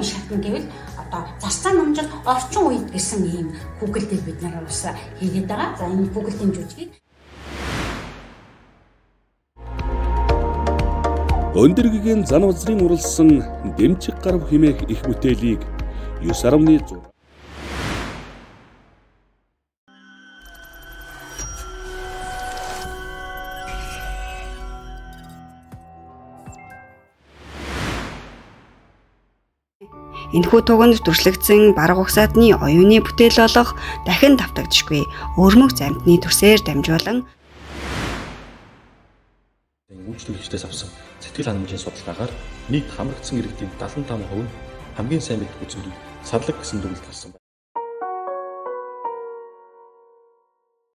шатна гэвэл одоо засцаа намжил орчин үед гэсэн ийм Google дээр бид нараа бас хийгээд байгаа. За энэ Google-ийн жүжигийг Өндөргийн зан үзрийн уралсан Дэмчиг гарав хэмээх их бүтээлийг 9.6 Энэхүү туганд дүрслэгдсэн бараг угсаадны оюуны бүтээл болох дахин давтагдшгүй өрмөг замтны төсөөр дамжуулан үйлчлүүлэгчдээс авсан сэтгэл ханамжийн судалгаагаар нийт хамрагдсан иргэдийн 75% нь хамгийн сайн мэдэх үзмэрийг сарлаг гэсэн дүгнэлт гарсан байна.